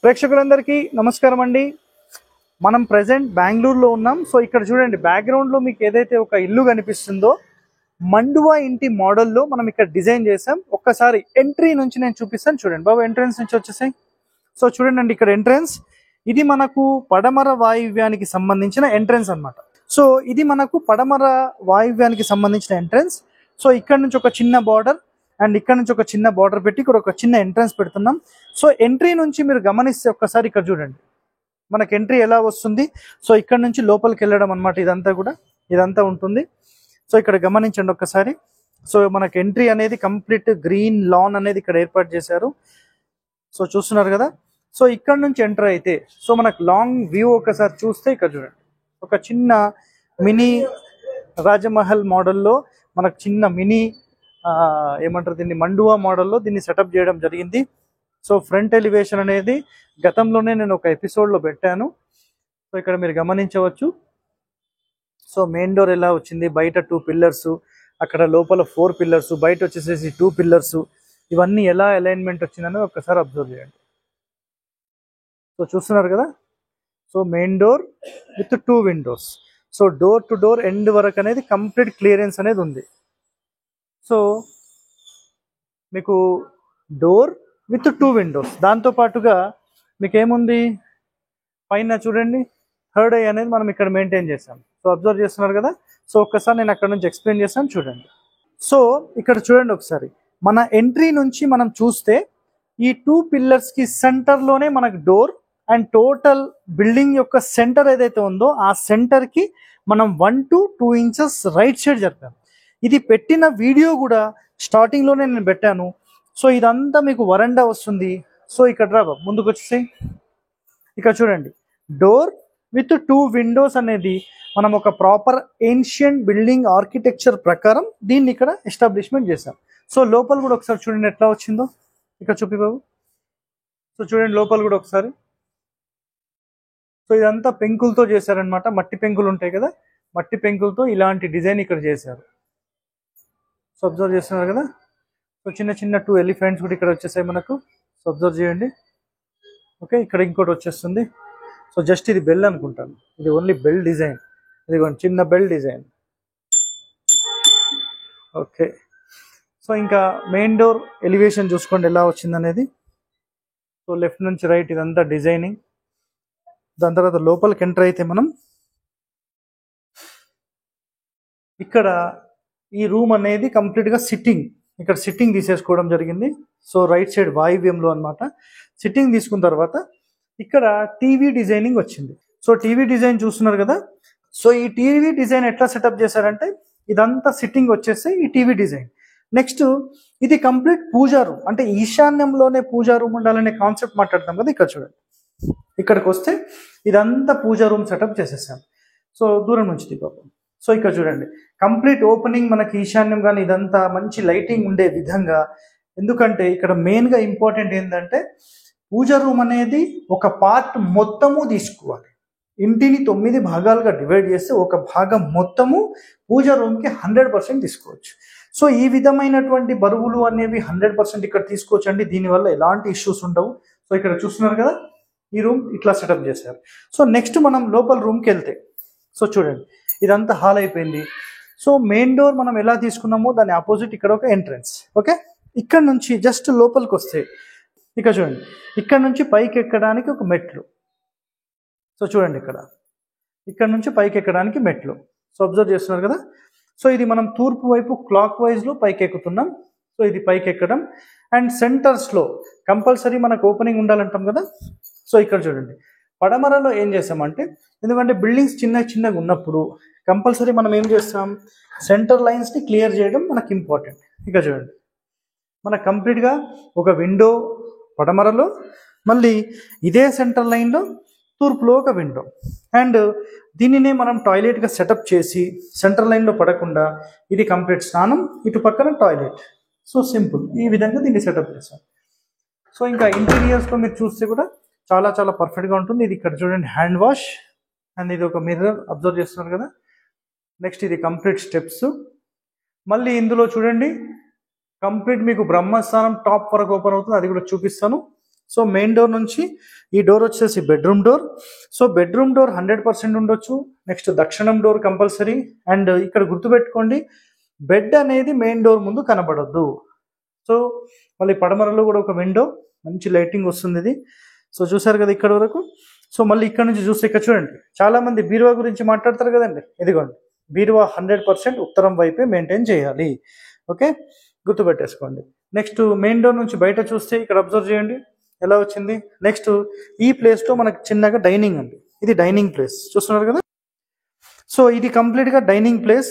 ప్రేక్షకులందరికీ నమస్కారం అండి. మనం ప్రెజెంట్ బెంగళూరులో ఉన్నాం. సో ఇక్కడ చూడండి, బ్యాక్గ్రౌండ్లో మీకు ఏదైతే ఒక ఇల్లు కనిపిస్తుందో మండువా ఇంటి మోడల్లో మనం ఇక్కడ డిజైన్ చేసాం. ఒక్కసారి ఎంట్రీ నుంచి నేను చూపిస్తాను. చూడండి బాబు, ఎంట్రన్స్ నుంచి వచ్చేసాయి. సో చూడండి అండి, ఇక్కడ ఎంట్రన్స్ ఇది మనకు పడమర వాయువ్యానికి సంబంధించిన ఎంట్రన్స్ అన్నమాట. సో ఇది మనకు పడమర వాయువ్యానికి సంబంధించిన ఎంట్రన్స్. సో ఇక్కడ నుంచి ఒక చిన్న బార్డర్ అండ్ ఇక్కడ నుంచి ఒక చిన్న బార్డర్ పెట్టి ఇక్కడ ఒక చిన్న ఎంట్రన్స్ పెడుతున్నాం. సో ఎంట్రీ నుంచి మీరు గమనిస్తే ఒక్కసారి ఇక్కడ చూడండి, మనకు ఎంట్రీ ఎలా వస్తుంది. సో ఇక్కడ నుంచి లోపలికి వెళ్ళడం అనమాట. ఇదంతా ఉంటుంది. సో ఇక్కడ గమనించండి ఒక్కసారి. సో మనకు ఎంట్రీ అనేది కంప్లీట్ గ్రీన్ లాన్ అనేది ఇక్కడ ఏర్పాటు చేశారు. సో చూస్తున్నారు కదా. సో ఇక్కడ నుంచి ఎంటర్ అయితే సో మనకు లాంగ్ వ్యూ ఒకసారి చూస్తే ఇక్కడ చూడండి, ఒక చిన్న మినీ రాజమహల్ మోడల్లో మనకు చిన్న మినీ ఏమంటారు దీన్ని, మండువా మోడల్లో దీన్ని సెటప్ చేయడం జరిగింది. సో ఫ్రంట్ ఎలివేషన్ అనేది గతంలోనే నేను ఒక ఎపిసోడ్లో పెట్టాను. సో ఇక్కడ మీరు గమనించవచ్చు. సో మెయిన్ డోర్ ఎలా వచ్చింది, బయట 2 పిల్లర్స్, అక్కడ లోపల 4 పిల్లర్స్, బయట వచ్చేసేసి 2 పిల్లర్స్, ఇవన్నీ ఎలా అలైన్మెంట్ వచ్చిందని ఒక్కసారి అబ్జర్వ్ చేయండి. సో చూస్తున్నారు కదా. So main door with 2 Windows. So door to door end వరకు అనేది కంప్లీట్ క్లియరెన్స్ అనేది ఉంది. సో మీకు డోర్ విత్ 2 విండోస్, దాంతోపాటుగా మీకు ఏముంది పైన చూడండి, థర్డ్ ఐ అనేది మనం ఇక్కడ మెయింటైన్ చేసాం. సో అబ్జర్వ్ చేస్తున్నారు కదా. సో ఒక్కసారి నేను అక్కడ నుంచి ఎక్స్ప్లెయిన్ చేస్తాను చూడండి. సో ఇక్కడ చూడండి ఒకసారి, మన ఎంట్రీ నుంచి మనం చూస్తే ఈ 2 పిల్లర్స్కి సెంటర్లోనే మనకు డోర్ అండ్ టోటల్ బిల్డింగ్ యొక్క సెంటర్ ఏదైతే ఉందో ఆ సెంటర్కి మనం 1 to 2 ఇంచెస్ రైట్ సైడ్ జరిపాం. ఇది పెట్టిన వీడియో కూడా స్టార్టింగ్లోనే నేను పెట్టాను. సో ఇదంతా మీకు వరండా వస్తుంది. సో ఇక్కడ రా ముందుకు వచ్చేసి ఇక్కడ చూడండి, డోర్ విత్ 2 విండోస్ అనేది మనం ఒక ప్రాపర్ ఏన్షియంట్ బిల్డింగ్ ఆర్కిటెక్చర్ ప్రకారం దీన్ని ఇక్కడ ఎస్టాబ్లిష్మెంట్ చేశాం. సో లోపల కూడా ఒకసారి చూడండి ఎట్లా వచ్చిందో, ఇక్కడ చూపి బాబు. సో చూడండి లోపల కూడా ఒకసారి. సో ఇదంతా పెంకులతో చేశారనమాట. మట్టి పెంకులు ఉంటాయి కదా, మట్టి పెంకులతో ఇలాంటి డిజైన్ ఇక్కడ చేశారు. సో అబ్జర్వ్ చేస్తున్నారు కదా. సో చిన్న చిన్న 2 ఎలిఫెంట్స్ కూడా ఇక్కడ వచ్చేసాయి మనకు. సో అబ్జర్వ్ చేయండి. ఓకే, ఇక్కడ ఇంకోటి వచ్చేస్తుంది. సో జస్ట్ ఇది బెల్ అనుకుంటాను, ఇది ఓన్లీ బెల్ డిజైన్. ఇది చిన్న బెల్ డిజైన్. ఓకే, సో ఇంకా మెయిన్ డోర్ ఎలివేషన్ చూసుకోండి ఎలా వచ్చింది అనేది. సో లెఫ్ట్ నుంచి రైట్ ఇదంతా డిజైనింగ్. దాని తర్వాత లోపలికి ఎంటర్ అయితే మనం ఇక్కడ ఈ రూమ్ అనేది కంప్లీట్గా సిట్టింగ్, ఇక్కడ సిట్టింగ్ తీసేసుకోవడం జరిగింది. సో రైట్ సైడ్ వాయువ్యంలో అనమాట. సిట్టింగ్ తీసుకున్న తర్వాత ఇక్కడ టీవీ డిజైనింగ్ వచ్చింది. సో టీవీ డిజైన్ చూస్తున్నారు కదా. సో ఈ టీవీ డిజైన్ ఎట్లా సెటప్ చేశారంటే ఇదంతా సిట్టింగ్ వచ్చేసి ఈ టీవీ డిజైన్. నెక్స్ట్ ఇది కంప్లీట్ పూజా రూమ్, అంటే ఈశాన్యంలోనే పూజా రూమ్ ఉండాలనే కాన్సెప్ట్ మాట్లాడతాం కదా. ఇక్కడ చూడండి, ఇక్కడికి వస్తే ఇదంతా పూజా రూమ్ సెటప్ చేసేసాం. సో దూరం నుంచి దిగదు. సో ఇక్కడ చూడండి, కంప్లీట్ ఓపెనింగ్ మనకి ఈశాన్యం కానీ ఇదంతా మంచి లైటింగ్ ఉండే విధంగా. ఎందుకంటే ఇక్కడ మెయిన్గా ఇంపార్టెంట్ ఏంటంటే పూజా రూమ్ అనేది ఒక పార్ట్ మొత్తము తీసుకోవాలి. ఇంటిని 9 భాగాలుగా డివైడ్ చేస్తే ఒక భాగం మొత్తము పూజా రూమ్కి 100% తీసుకోవచ్చు. సో ఈ విధమైనటువంటి బరువులు అనేవి 100% ఇక్కడ తీసుకోవచ్చు అండి. దీనివల్ల ఎలాంటి ఇష్యూస్ ఉండవు. సో ఇక్కడ చూస్తున్నారు కదా, ఈ రూమ్ ఇట్లా సెటప్ చేశారు. సో నెక్స్ట్ మనం లోపల రూమ్కి వెళ్తే సో చూడండి, ఇదంతా హాల్ అయిపోయింది. సో మెయిన్ డోర్ మనం ఎలా తీసుకున్నామో దాని ఆపోజిట్ ఇక్కడ ఒక ఎంట్రన్స్. ఓకే, ఇక్కడ నుంచి జస్ట్ లోపలికి వస్తే ఇక్కడ చూడండి, ఇక్కడ నుంచి పైకి ఎక్కడానికి ఒక మెట్లు. సో చూడండి ఇక్కడ నుంచి పైకి ఎక్కడానికి మెట్లు. సో అబ్జర్వ్ చేస్తున్నారు కదా. సో ఇది మనం తూర్పు వైపు క్లాక్ వైజ్లో పైకి ఎక్కుతున్నాం. సో ఇది పైకి ఎక్కడం. అండ్ సెంటర్స్లో కంపల్సరీ మనకు ఓపెనింగ్ ఉండాలంటాం కదా. సో ఇక్కడ చూడండి, పడమరలో ఏం చేస్తామంటే, ఎందుకంటే బిల్డింగ్స్ చిన్నగా ఉన్నప్పుడు కంపల్సరీ మనం ఏం చేస్తాం, సెంటర్ లైన్స్ని క్లియర్ చేయడం మనకు ఇంపార్టెంట్. ఇక్కడ చూడండి, మనకు కంప్లీట్గా ఒక విండో పడమరలో, మళ్ళీ ఇదే సెంటర్ లైన్లో తూర్పులో ఒక విండో. అండ్ దీనినే మనం టాయిలెట్గా సెటప్ చేసి సెంటర్ లైన్లో పడకుండా ఇది కంప్లీట్ స్నానం, ఇటు పక్కన టాయిలెట్. సో సింపుల్, ఈ విధంగా దీన్ని సెటప్ చేస్తాం. సో ఇంకా ఇంటీరియర్స్లో మీరు చూస్తే కూడా చాలా చాలా పర్ఫెక్ట్గా ఉంటుంది. ఇది ఇక్కడ చూడండి హ్యాండ్ వాష్, అండ్ ఇది ఒక మిర్రర్ అబ్జర్వ్ చేస్తున్నారు కదా. నెక్స్ట్ ఇది కంప్లీట్ స్టెప్స్. మళ్ళీ ఇందులో చూడండి కంప్లీట్ మీకు బ్రహ్మస్థానం టాప్ వరకు ఓపెన్ అవుతుంది, అది కూడా చూపిస్తాను. సో మెయిన్ డోర్ నుంచి ఈ డోర్ వచ్చేసి bedroom door. So bedroom door 100% ఉండొచ్చు. నెక్స్ట్ దక్షిణం డోర్ కంపల్సరీ. అండ్ ఇక్కడ గుర్తుపెట్టుకోండి, బెడ్ అనేది మెయిన్ డోర్ ముందు కనబడద్దు. సో మళ్ళీ పడమరలో కూడా ఒక విండో, మంచి లైటింగ్ వస్తుంది ఇది. సో చూసారు కదా ఇక్కడ వరకు. సో మళ్ళీ ఇక్కడ నుంచి చూస్తే ఇక్కడ చూడండి, చాలా మంది బీరువా గురించి మాట్లాడతారు కదండి. ఇదిగోండి, బీరువా 100% ఉత్తరం వైపే మెయింటైన్ చేయాలి. ఓకే, గుర్తుపెట్టేసుకోండి. నెక్స్ట్ మెయిన్ డోర్ నుంచి బయట చూస్తే ఇక్కడ అబ్జర్వ్ చేయండి ఎలా వచ్చింది. నెక్స్ట్ ఈ ప్లేస్లో మనకు చిన్నగా డైనింగ్ అండి. ఇది డైనింగ్ ప్లేస్ చూస్తున్నారు కదా. సో ఇది కంప్లీట్గా డైనింగ్ ప్లేస్.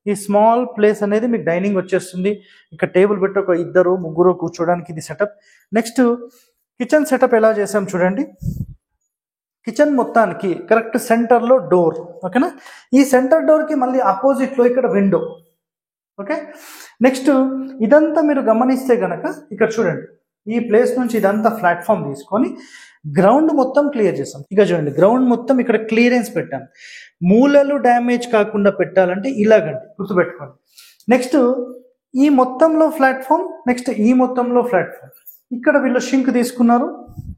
ఈ స్మాల్ ప్లేస్ అనేది మీకు డైనింగ్ వచ్చేస్తుంది. ఇక్కడ టేబుల్ పెట్టి ఒక 2-3 కూర్చోడానికి ఇది సెటప్. నెక్స్ట్ కిచెన్ సెటప్ ఎలా చేసాం చూడండి. కిచెన్ మొత్తానికి కరెక్ట్ సెంటర్లో డోర్. ఓకేనా, ఈ సెంటర్ డోర్కి మళ్ళీ ఆపోజిట్లో ఇక్కడ విండో. ఓకే, నెక్స్ట్ ఇదంతా మీరు గమనిస్తే గనక ఇక్కడ చూడండి, ఈ ప్లేస్ నుంచి ఇదంతా ప్లాట్ఫామ్ తీసుకొని గ్రౌండ్ మొత్తం క్లియర్ చేసాం. ఇక చూడండి, గ్రౌండ్ మొత్తం ఇక్కడ క్లియరెన్స్ పెట్టాం. మూలలు డ్యామేజ్ కాకుండా పెట్టాలంటే ఇలాగండి, గుర్తుపెట్టుకోండి. నెక్స్ట్ ఈ మొత్తంలో ప్లాట్ఫామ్, నెక్స్ట్ ఈ మొత్తంలో ప్లాట్ఫామ్. ఇక్కడ వీళ్ళు షింక్ తీసుకున్నారు,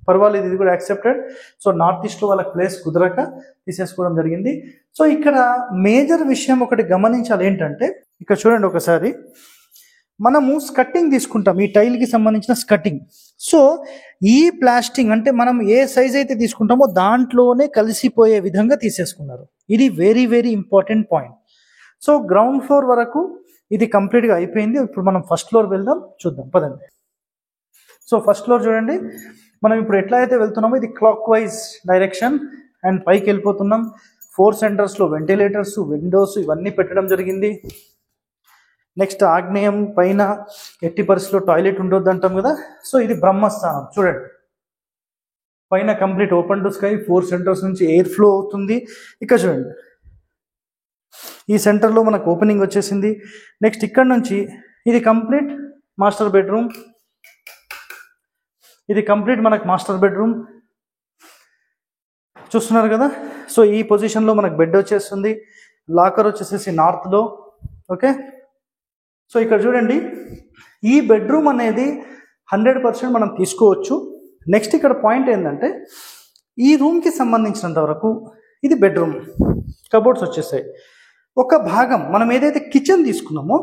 పర్వాలేదు, ఇది కూడా యాక్సెప్టెడ్. సో నార్త్ ఈస్ట్లో వాళ్ళకి ప్లేస్ కుదరక తీసేసుకోవడం జరిగింది. సో ఇక్కడ మేజర్ విషయం ఒకటి గమనించాలి ఏంటంటే, ఇక్కడ చూడండి ఒకసారి, మనము స్కట్టింగ్ తీసుకుంటాం, ఈ టైల్కి సంబంధించిన స్కట్టింగ్. సో ఈ ప్లాస్టింగ్ అంటే మనం ఏ సైజ్ అయితే తీసుకుంటామో దాంట్లోనే కలిసిపోయే విధంగా తీసేసుకున్నారు. ఇది very very important point. So ground floor వరకు ఇది కంప్లీట్గా అయిపోయింది. ఇప్పుడు మనం ఫస్ట్ ఫ్లోర్ వెళ్దాం, చూద్దాం పదండి. సో ఫస్ట్ ఫ్లోర్ చూడండి, మనం ఇప్పుడు ఎట్లా అయితే వెళ్తున్నామో ఇది క్లాక్ వైజ్ డైరెక్షన్ అండ్ పైకి వెళ్ళిపోతున్నాం. 4 సెంటర్స్లో వెంటిలేటర్స్, విండోస్ ఇవన్నీ పెట్టడం జరిగింది. నెక్స్ట్ ఆగ్నేయం పైన ఎట్టి పరిస్థితిలో టాయిలెట్ ఉండొద్దు అంటాం కదా. సో ఇది బ్రహ్మస్థానం చూడండి, పైన complete open to sky, 4 centres నుంచి ఎయిర్ ఫ్లో అవుతుంది. ఇక్కడ చూడండి, ఈ సెంటర్లో మనకు ఓపెనింగ్ వచ్చేసింది. నెక్స్ట్ ఇక్కడ నుంచి ఇది కంప్లీట్ మాస్టర్ బెడ్రూమ్. ఇది కంప్లీట్ మనకు మాస్టర్ బెడ్రూమ్ చూస్తున్నారు కదా. సో ఈ పొజిషన్లో మనకు బెడ్ వచ్చేస్తుంది. లాకర్ వచ్చేసేసి నార్త్లో. ఓకే, సో ఇక్కడ చూడండి, ఈ బెడ్రూమ్ అనేది 100% మనం తీసుకోవచ్చు. నెక్స్ట్ ఇక్కడ పాయింట్ ఏంటంటే, ఈ రూమ్కి సంబంధించినంత వరకు ఇది బెడ్రూమ్, కబోర్డ్స్ వచ్చేసాయి. ఒక భాగం మనం ఏదైతే కిచెన్ తీసుకున్నామో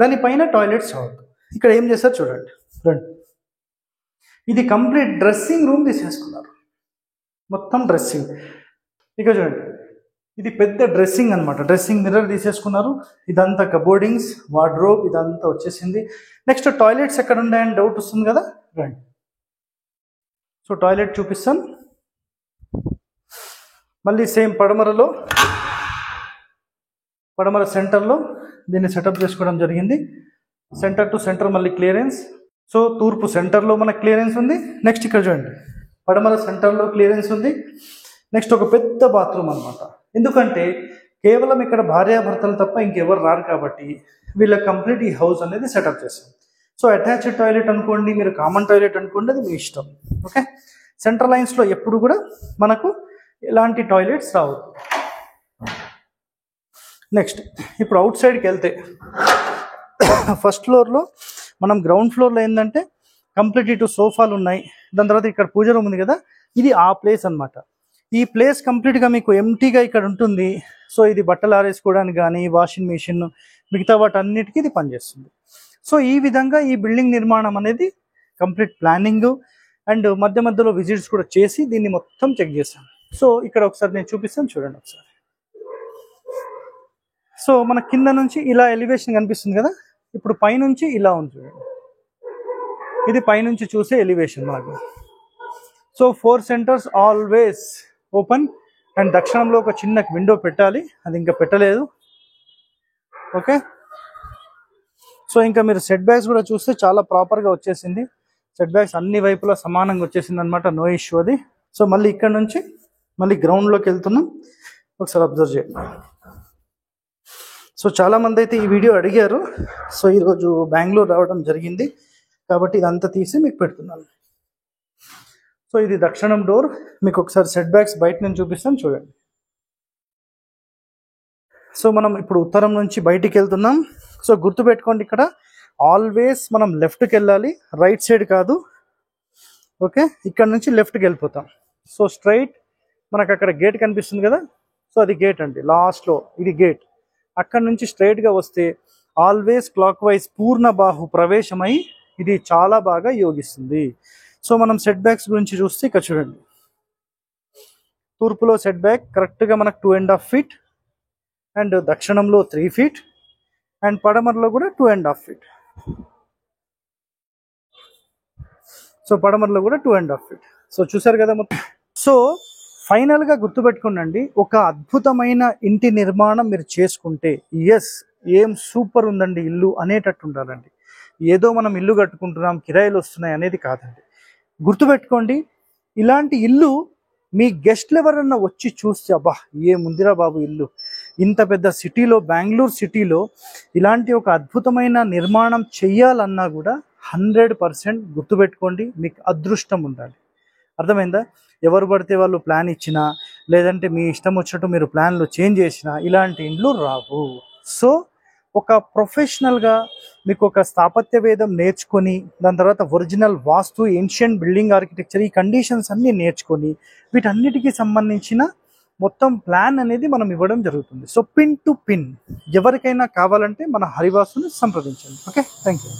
దానిపైన టాయిలెట్స్ అవుతుంది. ఇక్కడ ఏం చేస్తారు చూడండి, రండి, ఇది కంప్లీట్ డ్రెస్సింగ్ రూమ్ తీసేసుకున్నారు, మొత్తం డ్రెస్సింగ్. ఇక చూడండి, ఇది పెద్ద డ్రెస్సింగ్ అనమాట, డ్రెస్సింగ్ మిర్రర్ తీసేసుకున్నారు. ఇదంతా కబోర్డింగ్స్, వార్డ్రోబ్ ఇదంతా వచ్చేసింది. నెక్స్ట్ టాయిలెట్స్ ఎక్కడ ఉన్నాయని డౌట్ వస్తుంది కదా, రండి. సో టాయిలెట్ చూపిస్తాను. మళ్ళీ సేమ్ పడమర సెంటర్లో దీన్ని సెటప్ చేసుకోవడం జరిగింది. సెంటర్ టు సెంటర్ మళ్ళీ క్లియరెన్స్. సో తూర్పు సెంటర్లో మనకు క్లియరెన్స్ ఉంది. నెక్స్ట్ ఇక్కడ చూడండి, పడమర సెంటర్లో క్లియరెన్స్ ఉంది. నెక్స్ట్ ఒక పెద్ద బాత్రూమ్ అనమాట. ఎందుకంటే కేవలం ఇక్కడ భార్యాభర్తలు తప్ప ఇంకెవరు రారు కాబట్టి వీళ్ళ కంప్లీట్ ఈ హౌస్ అనేది సెటప్ చేస్తాం. సో అటాచ్డ్ టాయిలెట్ అనుకోండి, మీరు కామన్ టాయిలెట్ అనుకోండి, అది మీ ఇష్టం. ఓకే, సెంట్రల్ లైన్స్లో ఎప్పుడు కూడా మనకు ఎలాంటి టాయిలెట్స్ రావు. నెక్స్ట్ ఇప్పుడు అవుట్ సైడ్కి వెళ్తే, ఫస్ట్ ఫ్లోర్లో మనం గ్రౌండ్ ఫ్లోర్లో ఏంటంటే కంప్లీట్ ఇటు సోఫాలు ఉన్నాయి. దాని తర్వాత ఇక్కడ పూజ రూమ్ ఉంది కదా, ఇది ఆ ప్లేస్ అనమాట. ఈ ప్లేస్ కంప్లీట్గా మీకు ఎంటీగా ఇక్కడ ఉంటుంది. సో ఇది బట్టలు ఆరేసుకోవడానికి కానీ, వాషింగ్ మిషన్, మిగతా వాటన్నిటికీ ఇది పనిచేస్తుంది. సో ఈ విధంగా ఈ బిల్డింగ్ నిర్మాణం అనేది కంప్లీట్ ప్లానింగ్ అండ్ మధ్య మధ్యలో విజిట్స్ కూడా చేసి దీన్ని మొత్తం చెక్ చేశాను. సో ఇక్కడ ఒకసారి నేను చూపిస్తాను, చూడండి ఒకసారి. సో మన కింద నుంచి ఇలా ఎలివేషన్ కనిపిస్తుంది కదా, ఇప్పుడు పైనుంచి ఇలా ఉంది చూడండి, ఇది పైనుంచి చూసే ఎలివేషన్ మనకు. So 4 centres always open and దక్షిణంలో ఒక చిన్న విండో పెట్టాలి, అది ఇంకా పెట్టలేదు. ఓకే, సో ఇంకా మీరు సెట్ బ్యాక్స్ కూడా చూస్తే చాలా ప్రాపర్గా వచ్చేసింది. సెట్ బ్యాక్స్ అన్ని వైపులా సమానంగా వచ్చేసింది అనమాట, నో ఇష్యూ అది. సో మళ్ళీ ఇక్కడ నుంచి మళ్ళీ గ్రౌండ్లోకి వెళ్తున్నాం, ఒకసారి అబ్జర్వ్ చేయండి. సో చాలామంది అయితే ఈ వీడియో అడిగారు. సో ఈరోజు బెంగళూరు రావడం జరిగింది కాబట్టి ఇదంతా తీసి మీకు పెడుతున్నాను. సో ఇది దక్షిణం డోర్. మీకు ఒకసారి సెట్ బ్యాక్స్ బయట నుంచి చూపిస్తాను, చూడండి. సో మనం ఇప్పుడు ఉత్తరం నుంచి బయటికి వెళ్తున్నాం. సో గుర్తుపెట్టుకోండి, ఇక్కడ ఆల్వేస్ మనం లెఫ్ట్కి వెళ్ళాలి, రైట్ సైడ్ కాదు. ఓకే, ఇక్కడ నుంచి లెఫ్ట్కి వెళ్ళిపోతాం. సో స్ట్రైట్ మనకు అక్కడ గేట్ కనిపిస్తుంది కదా, సో అది గేట్ అండి, లాస్ట్లో ఇది గేట్. అక్కడ నుంచి స్ట్రైట్గా వస్తే ఆల్వేస్ క్లాక్ వైజ్ పూర్ణ బాహు ప్రవేశమై ఇది చాలా బాగా యోగిస్తుంది. సో మనం సెట్ బ్యాక్స్ గురించి చూస్తే ఇక్కడ చూడండి, తూర్పులో సెట్ బ్యాక్ కరెక్ట్గా మనకు 2.5 feet, అండ్ దక్షిణంలో 3 feet, అండ్ పడమరలో కూడా 2.5 feet. సో పడమరలో కూడా 2.5 feet. సో చూసారు కదా మొత్తం. సో ఫైనల్గా గుర్తుపెట్టుకోండి, ఒక అద్భుతమైన ఇంటి నిర్మాణం మీరు చేసుకుంటే ఎస్ ఏం సూపర్ ఉందండి ఇల్లు అనేటట్టు ఉండాలండి. ఏదో మనం ఇల్లు కట్టుకుంటున్నాం కిరాయిలు వస్తున్నాయి అనేది కాదండి. గుర్తుపెట్టుకోండి, ఇలాంటి ఇల్లు మీ గెస్ట్లు ఎవరన్నా వచ్చి చూస్తే అబ్బా ఏముందిరా బాబు ఇల్లు, ఇంత పెద్ద సిటీలో, బెంగళూరు సిటీలో ఇలాంటి ఒక అద్భుతమైన నిర్మాణం చెయ్యాలన్నా కూడా 100% గుర్తుపెట్టుకోండి, మీకు అదృష్టం ఉండాలి. అర్థమైందా? ఎవరు పడితే వాళ్ళు ప్లాన్ ఇచ్చినా, లేదంటే మీ ఇష్టం వచ్చినట్టు మీరు ప్లాన్లు చేంజ్ చేసినా ఇలాంటి ఇండ్లు రావు. సో ఒక ప్రొఫెషనల్గా మీకు ఒక స్థాపత్య వేదం నేర్చుకొని, దాని తర్వాత ఒరిజినల్ వాస్తు, ఏన్షియంట్ బిల్డింగ్ ఆర్కిటెక్చర్, ఈ కండిషన్స్ అన్నీ నేర్చుకొని వీటన్నిటికీ సంబంధించిన మొత్తం ప్లాన్ అనేది మనం ఇవ్వడం జరుగుతుంది. సో పిన్ టు పిన్ ఎవరికైనా కావాలంటే మన హరివాసుని సంప్రదించండి. Okay, thank you.